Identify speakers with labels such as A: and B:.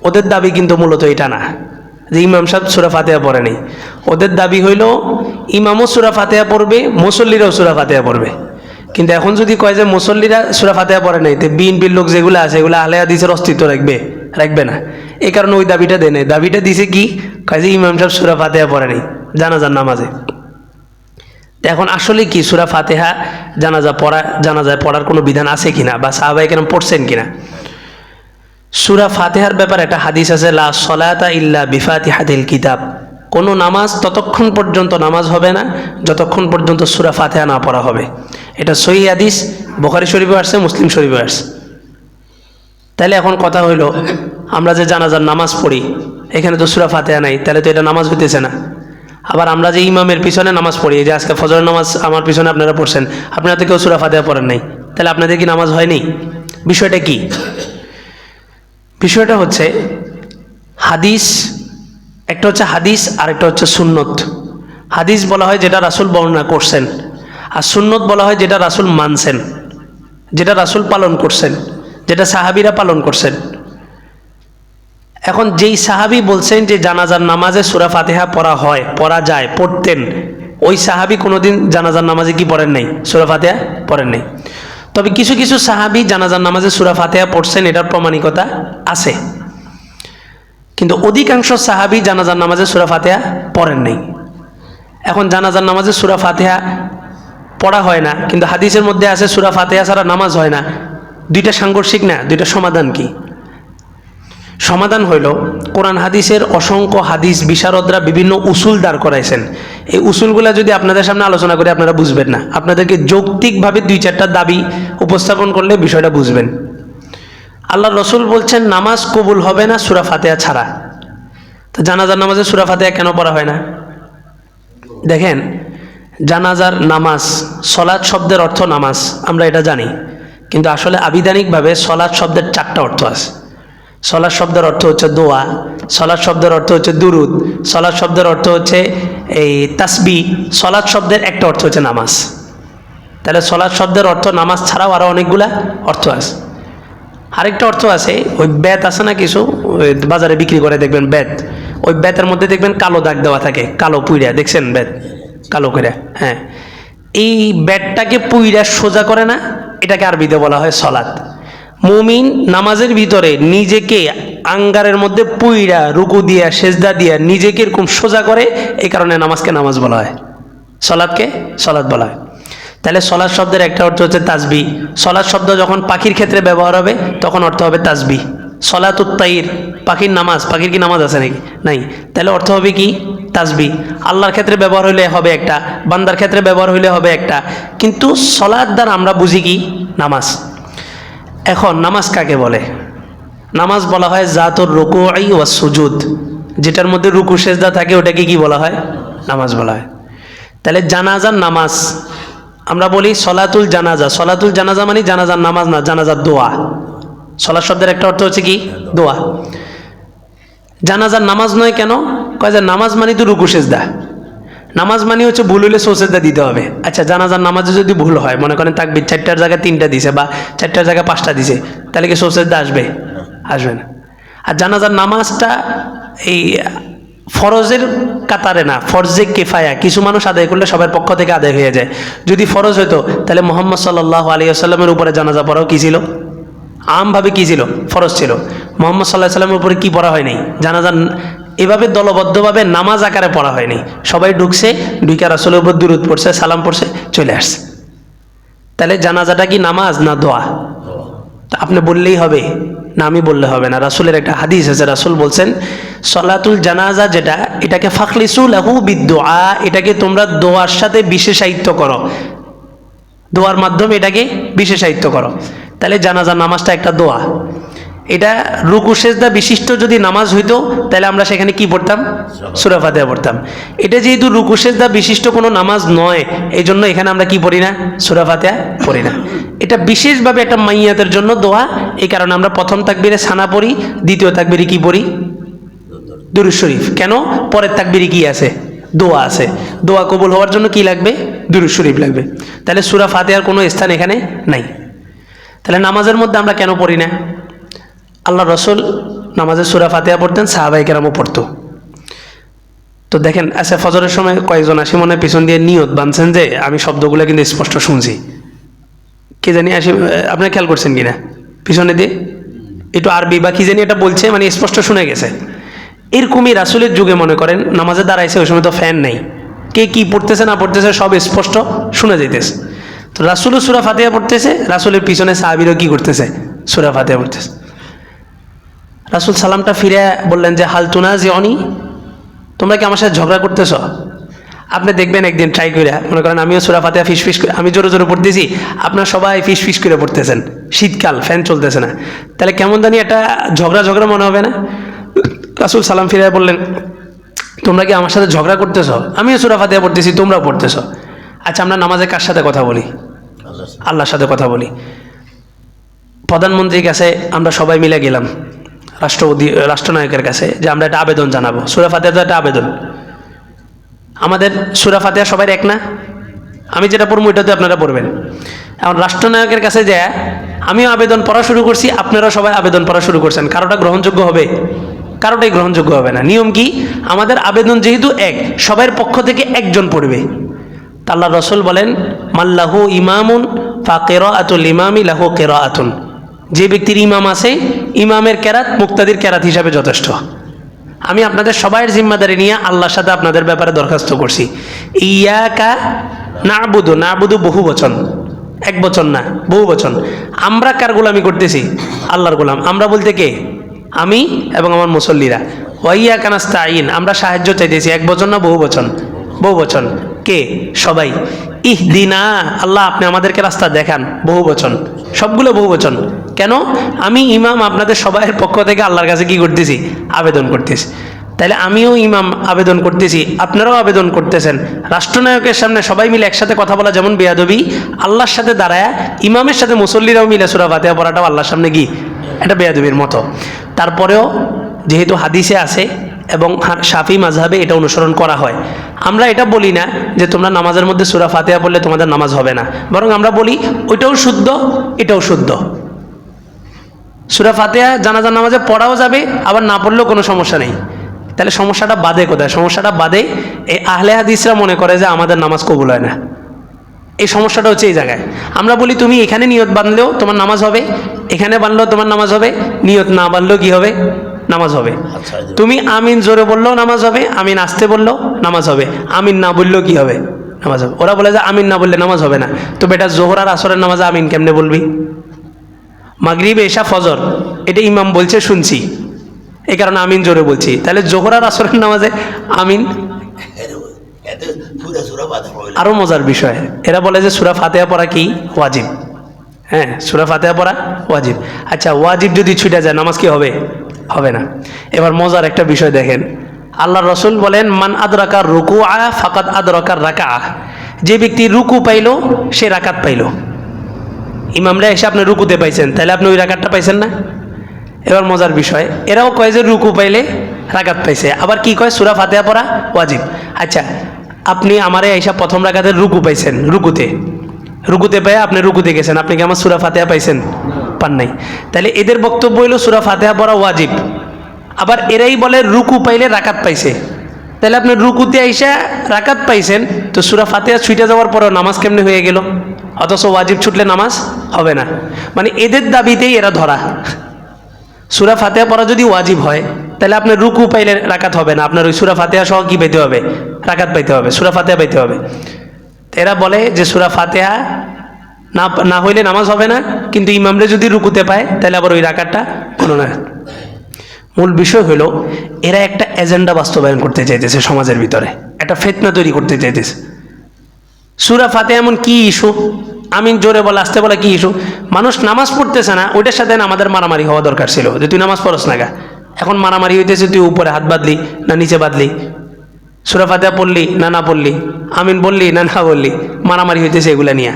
A: ওদের দাবি কিন্তু মূলত এটা না যে ইমাম সাহেব সূরা ফাতিহা পড়ে নেই। ওদের দাবি হইল ইমামও সূরা ফাতিহা পড়বে, মুসল্লিরাও সূরা ফাতিহা পড়বে। কিন্তু এখন যদি কয় যে মুসল্লিরা সূরা ফাতিহা পড়ে নাই, তো বিএনপির লোক যেগুলো আছে এগুলো আহলে হাদিসের অস্তিত্ব রাখবে না। এই কারণে ওই দাবিটা দেয় নাই। দাবিটা দিছে কি, কয় যে ইমাম সাহেব সূরা ফাতিহা পড়ে নেই জানাজার নামাজে। তো এখন আসলে কি সূরা ফাতিহা জানাজায় পড়ার কোনো বিধান আছে কিনা, বা সাহাবায়ে কেরাম পড়ছেন কিনা? সূরা ফাতিহার ব্যাপারে একটা হাদিস আছে, লা সলাতা ইল্লা বিফাতিহাতিল কিতাব। কোনো নামাজ ততক্ষণ পর্যন্ত নামাজ হবে না যতক্ষণ পর্যন্ত সূরা ফাতিহা না পড়া হবে। এটা সহিহ হাদিস, বুখারী শরীফে আসছে, মুসলিম শরীফে আসছে। তাহলে এখন কথা হইল, আমরা যে জানাজার নামাজ পড়ি এখানে তো সূরা ফাতিহা নাই, তাহলে তো এটা নামাজ হইতেছে না। আবার আমরা যে ইমামের পিছনে নামাজ পড়ি, যে আজকে ফজরের নামাজ আমার পিছনে আপনারা পড়ছেন, আপনারা তো কেউ সূরা ফাতিহা পড়েন নাই, তাহলে আপনাদের কি নামাজ হয়নি? বিষয়টা কি? বিষয়টা হচ্ছে হাদিস, একটা হচ্ছে হাদিস আর একটা হচ্ছে সুন্নত। হাদিস বলা হয় যেটা রাসূল বর্ণনা করছেন, আর সুন্নত বলা হয় যেটা রাসূল মানছেন, যেটা রাসূল পালন করছেন, যেটা সাহাবীরা পালন করছেন। এখন যেই সাহাবী বলছেন যে জানাজার নামাজে সূরা ফাতিহা পড়া যায়, পড়তেন, ওই সাহাবী কোনোদিন জানাজার নামাজে কি পড়েন নাই? সূরা ফাতিহা পড়েন নাই। তবে কিছু কিছু সাহাবী জানাজার নামাজে সূরা ফাতিহা পড়ছেন, এটার প্রমাণিকতা আছে। কিন্তু অধিকাংশ সাহাবী জানাজার নামাজে সূরা ফাতিহা পড়েন নাই। এখন জানাজার নামাজে সূরা ফাতিহা পড়া হয় না, কিন্তু হাদিসের মধ্যে আছে সূরা ফাতিহা ছাড়া নামাজ হয় না। দুইটা সাংঘর্ষিক না? দুইটা সমাধান কি? সমাধান হইল, কোরআন হাদিসের অসংখ্য হাদিস বিশারদরা বিভিন্ন উসুল দাঁড় করাইছেন। এই উসুলগুলা যদি আপনাদের সামনে আলোচনা করে আপনারা বুঝবেন না, আপনাদেরকে যৌক্তিকভাবে দুই চারটা দাবি উপস্থাপন করলে বিষয়টা বুঝবেন। আল্লাহ রসুল বলছেন নামাজ কবুল হবে না সূরা ফাতিহা ছাড়া। তো জানাজার নামাজে সূরা ফাতিহা কেন পড়া হয় না? দেখেন, জানাজার নামাজ, সলাৎ শব্দের অর্থ নামাজ, আমরা এটা জানি, কিন্তু আসলে আবিধানিকভাবে সলাৎ শব্দের চারটা অর্থ আছে। সলাৎ শব্দের অর্থ হচ্ছে দোয়া, সলাৎ শব্দের অর্থ হচ্ছে দুরুদ, সলাৎ শব্দের অর্থ হচ্ছে এই তাসবিহ, সলাৎ শব্দের একটা অর্থ হচ্ছে নামাজ। তাহলে সলাৎ শব্দের অর্থ নামাজ ছাড়াও আরও অনেকগুলা অর্থ আছে। আরেকটা অর্থ আছে, ওই বেত আছে না কিছু, ওই বাজারে বিক্রি করে দেখবেন বেত, ওই বেতের মধ্যে দেখবেন কালো দাগ দেওয়া থাকে, কালো পুইরা, দেখছেন বেত কালো করে? হ্যাঁ, এই বেতটাকে পুইরা সোজা করে না, এটাকে আরবিতে বলা হয় সলাৎ। মুমিন নামাজের ভিতরে নিজেকে আঙ্গারের মধ্যে পুইরা রুকু দিয়া সেজদা দিয়া নিজেকে এরকম সোজা করে, এই কারণে নামাজকে নামাজ বলা হয়, সলাৎকে সলাৎ বলা হয়। তাহলে সলাৎ শব্দের একটা অর্থ হচ্ছে তাসবিহ। সলাৎ শব্দ যখন পাখির ক্ষেত্রে ব্যবহার হবে তখন অর্থ হবে তাসবিহ। সলাতুত তাইর, পাখির নামাজ, পাখির কি নামাজ আছে নাকি? নাই। তাহলে অর্থ হবে কি? তাসবিহ। আল্লাহর ক্ষেত্রে ব্যবহার হইলে হবে একটা, বান্দার ক্ষেত্রে ব্যবহার হইলে হবে একটা, কিন্তু সলাৎ দ্বারা আমরা বুঝি কি? নামাজ। এখন নামাজ কাকে বলে? নামাজ বলা হয় জাতুর রুকুই ওয়াস সুজুদ, যেটার মধ্যে রুকু সেজদা থাকে ওটাকে কি বলা হয়? নামাজ বলা হয়। তাহলে জানাজার নামাজ আমরা বলি সলাতুল জানাজা। সলাতুল জানাজা মানে জানাজার নামাজ না, জানাজার দোয়া। সলাৎ শব্দের একটা অর্থ হচ্ছে কি? দোয়া। জানাজার নামাজ নয় কেন? কয় যে নামাজ মানে তো রুকু সেজদা, নামাজ মানে হচ্ছে ভুল হইলে সেজদা দিতে হবে। আচ্ছা, জানাজার নামাজে যদি ভুল হয়, মনে করেন তাকবীর 4টার জায়গায় 3টা দিছে বা 4টার জায়গায় 5টা দিছে, তাহলে কি সেজদা আসবে? আসবে না। আর জানাজার নামাজটা এই ফরজের কাতারে না, ফরজে কিফায়া, কিছু মানুষ আদায় করলে সবার পক্ষ থেকে আদায় হয়ে যায়। যদি ফরজ হইতো তাহলে মুহাম্মদ সাল্লাল্লাহু আলাইহি ওয়াসাল্লামের উপরে জানাজা পড়াও কি ছিল? আমভাবে কি ছিল? ফরজ ছিল। মুহাম্মদ সাল্লাল্লাহু আলাইহি ওয়াসাল্লামের উপরে কি পড়া হয় নাই? জানাজা এভাবে দলবদ্ধভাবে নামাজ আকারে পড়া হয়নি। সবাই ঢুকছে, ঢুকে রাসূলের উপর দুরূদ পড়ছে, সালাম পড়ছে, চলে আসছে। তাহলে জানাজাটা কি নামাজ না দোয়া? তা আপনি বললেই হবে না, আমি বললে হবে না। রাসূলের একটা হাদিস আছে, রাসূল বলছেন সলাতুল জানাজা যেটা, এটাকে ফাখলিসু লাহু বিদুআ, এটাকে তোমরা দোয়ার সাথে বিশেষায়িত্ব করো, দোয়ার মাধ্যমে এটাকে বিশেষায়িত্ব করো। তাহলে জানাজার নামাজটা একটা দোয়া। এটা রুকু সেজদা বিশিষ্ট যদি নামাজ হইতো তাহলে আমরা সেখানে কি পড়তাম? সূরা ফাতিহা পড়তাম। এটা যেহেতু রুকু সেজদা বিশিষ্ট কোনো নামাজ নয়, এই জন্য এখানে আমরা কি পড়ি না? সূরা ফাতিহা পড়ি না। এটা বিশেষভাবে একটা মাইয়াতের জন্য দোয়া, এই কারণে আমরা প্রথম তাকবীরে সানা পড়ি, দ্বিতীয় তাকবীরে কি পড়ি? দুরূদ শরীফ। কেন? পরের তাকবীরে কি আছে? দোয়া আছে। দোয়া কবুল হওয়ার জন্য কি লাগবে? দুরূদ শরীফ লাগবে। তাহলে সূরা ফাতিহার কোনো স্থান এখানে নাই। তাহলে নামাজের মধ্যে আমরা কেন পড়ি না? আল্লাহ রসুল নামাজে সূরা ফাতিহা পড়তেন, সাহাবায়ে কেরামও পড়তো। তো দেখেন, আচ্ছা ফজরের সময় কয়েকজন আসি মনে পিছন দিয়ে নিয়ত বাঁধছেন যে আমি শব্দগুলো কিন্তু স্পষ্ট শুনছি, কে জানি আসি, আপনি খেয়াল করছেন কিনা পিছনে দিয়ে একটু আরবি বা কি জানি এটা বলছে, মানে স্পষ্ট শুনে গেছে। এরকমই রাসূলের যুগে মনে করেন নামাজে দাঁড়াইছে, ওই সময় তো ফ্যান নেই, কে কি পড়তেছে না পড়তেছে সব স্পষ্ট শুনে যাইতেছে। তো রাসূলও সূরা ফাতিহা পড়তেছে, রাসূলের পিছনে সাহাবীরাও কি করতেছে, সূরা ফাতিহা পড়তেছে। রাসূল সালামটা ফিরে বললেন যে হাল তুনাজিউনি, তোমরা কি আমার সাথে ঝগড়া করতেছ? আপনি দেখবেন একদিন ট্রাই করে, মনে করেন আমিও সূরা ফাতিহা ফিস করে আমি জোরে জোরে পড়তেছি, আপনারা সবাই ফিস করে পড়তেছেন, শীতকাল ফ্যান চলতেছে না, তাহলে কেমন জানি একটা ঝগড়া মনে হবে না? রাসূল সালাম ফিরে বললেন তোমরা কি আমার সাথে ঝগড়া করতেছ? আমিও সূরা ফাতিহা পড়তেছি, তোমরাও পড়তেছ। আচ্ছা আমরা নামাজে কার সাথে কথা বলি? আল্লাহর সাথে কথা বলি। প্রধানমন্ত্রীর কাছে আমরা সবাই মিলে গেলাম, রাষ্ট্রনায়কের কাছে, যে আমরা একটা আবেদন জানাবো। সূরা ফাতিহা তো একটা আবেদন। আমাদের সূরা ফাতিহা সবাই এক না, আমি যেটা পড়বো ওইটাতে আপনারা পড়বেন। এখন রাষ্ট্রনায়কের কাছে যে আমিও আবেদন পড়া শুরু করছি, আপনারা সবাই আবেদন পড়া শুরু করছেন, কারোটা গ্রহণযোগ্য হবে? কারোটাই গ্রহণযোগ্য হবে না। নিয়ম কি? আমাদের আবেদন যেহেতু এক, সবার পক্ষ থেকে একজন পড়বে। তা আল্লাহর রাসূল বলেন মাল্লাহু ইমামুন ফা কিরাআতুল ইমামি লাহু কিরাআতুন, যে ব্যক্তির ইমাম আছে ইমামের কেরাত মুক্তাদির কেরাত হিসাবে যথেষ্ট। আমি আপনাদের সবাইয়ের জিম্মাদারি নিয়ে আল্লাহর সাথে আপনাদের ব্যাপারে দরখাস্ত করছি। ইয়াকা না'বুদু, না'বুদু বহু বচন, এক বচন না, বহু বচন। আমরা কার গোলামি করতেছি? আল্লাহর গোলাম। আমরা বলতে কে? আমি এবং আমার মুসল্লিরা। ওয়া ইয়াকা নাস্তাঈন, আমরা সাহায্য চাইতেছি, এক বচন না বহু বচন? বহু বচন। কে? সবাই। ইহদিনা, আল্লাহ আপনি আমাদেরকে রাস্তা দেখান, বহু বচন, সবগুলো বহু বচন। কেন? আমি ইমাম আপনাদের সবাইয়ের পক্ষ থেকে আল্লাহর কাছে কি করতেছি? আবেদন করতেছি। তাহলে আমিও ইমাম আবেদন করতেছি, আপনারাও আবেদন করতেছেন। রাষ্ট্রনায়কের সামনে সবাই মিলে একসাথে কথা বলা যেমন বেয়াদবি, আল্লাহর সাথে দাঁড়ায় ইমামের সাথে মুসল্লিরাও মিলে সূরা ফাতিহা পড়াটাও আল্লাহর সামনে কি এটা বেয়াদবির মতো। তারপরেও যেহেতু হাদিসে আছে এবং শাফি মাযহাবে এটা অনুসরণ করা হয়, আমরা এটা বলি না যে তোমরা নামাজের মধ্যে সূরা ফাতিহা পড়লে তোমাদের নামাজ হবে না, বরং আমরা বলি ওইটাও শুদ্ধ এটাও শুদ্ধ। সূরা ফাতিহা জানাজার নামাজে পড়াও যাবে, আবার না পড়লেও কোনো সমস্যা নেই। তাহলে সমস্যাটা বাদে কোথায়? সমস্যাটা বাদে এই আহলে হাদিসরা মনে করে যে আমাদের নামাজ কবুল হয় না। এই সমস্যাটা হচ্ছে এই জায়গায়। আমরা বলি তুমি এখানে নিয়ত বাঁধলেও তোমার নামাজ হবে, এখানে বাঁধলেও তোমার নামাজ হবে, নিয়ত না বাঁধলেও কি হবে? নামাজ হবে। তুমি আমিন জোরে বললেও নামাজ হবে, আমিন আসতে বললেও নামাজ হবে, আমিন না বললেও কি হবে? নামাজ হবে। ওরা বলে যে আমিন না বললে নামাজ হবে না। তো বেটা জোহর আর আসরের নামাজে আমিন কেমনে বলবি? মাগরিব এশা ফজর এটা ইমাম বলছে শুনছি, এই কারণে আমিন জোরে বলছি। তাহলে জোহর আর আসরের নামাজে আমিন? আরো মজার বিষয়, এরা বলে যে সূরা ফাতিহা পড়া কি ওয়াজিব। হ্যাঁ, সূরা ফাতিহা পড়া ওয়াজিব। আচ্ছা ওয়াজিব যদি ছুটে যায় নামাজ কি হবে? হবে না। এবার মজার একটা বিষয় দেখেন, আল্লাহর রাসূল বলেন মান আদরাকা রুকুআ ফাকাদ আদরাকা রাকাআ, যে ব্যক্তি রুকু পাইল সে রাকাত পাইল। ইমামরা এসে আপনি রুকুতে পাইছেন, তাহলে আপনি ওই রাকাতটা পাইছেন না? এবার মজার বিষয়, এরাও কয় যে রুকু পাইলে রাকাত পাইছে, আবার কি কয় সূরা ফাতিহা পড়া ওয়াজিব। আচ্ছা আপনি আমারে এসে প্রথম রাকাতের রুকু পাইছেন, রুকুতে পেয়ে আপনি রুকুতে গেছেন, আপনি কি আমার সূরা ফাতিহা পাইছেন? পান নাই। তাহলে এদের বক্তব্য হইল সূরা ফাতিহা পড়া ওয়াজিব, আবার এরাই বলে রুকু পাইলে রাকাত পাইছে। তাহলে আপনি রুকুতে আইসা রাকাত পাইছেন, তো সূরা ফাতিহা ছুটে যাওয়ার পরেও নামাজ কেমনে হয়ে গেল? অথচ ওয়াজিব ছুটলে নামাজ হবে না। মানে এদের দাবিতেই এরা ধরা। সূরা ফাতিহা পড়া যদি ওয়াজিব হয় তাহলে আপনার রুকু পাইলে রাকাত হবে না, আপনার ওই সূরা ফাতিহা সহ কি পাইতে হবে? রাকাত পাইতে হবে, সূরা ফাতিহা পাইতে হবে। এরা বলে যে সূরা ফাতিহা না হইলে নামাজ হবে না, কিন্তু ইমামরে যদি রুকুতে পায় তাহলে আবার ওই রাকাতটা কোনো না। মূল বিষয় হলো এরা একটা এজেন্ডা বাস্তবায়ন করতে চাইতেছে, সমাজের ভিতরে একটা ফিতনা তৈরি করতে চাইতেছে। সূরা ফাতিহা এমন কি ইস্যু? আমিন জোরে বলা আসতে বলা কি ইস্যু? মানুষ নামাজ পড়তেছে না, ওইটার সাথে আমাদের মারামারি হওয়া দরকার ছিল যে তুই নামাজ পড়স না গা। এখন মারামারি হইতেছে তুই উপরে হাত বাঁধলি না নিচে বাঁধলি, সূরা ফাতিহা পড়লি না না পড়লি, আমিন বললি না না বললি, মারামারি হইতেছে এগুলা নিয়ে।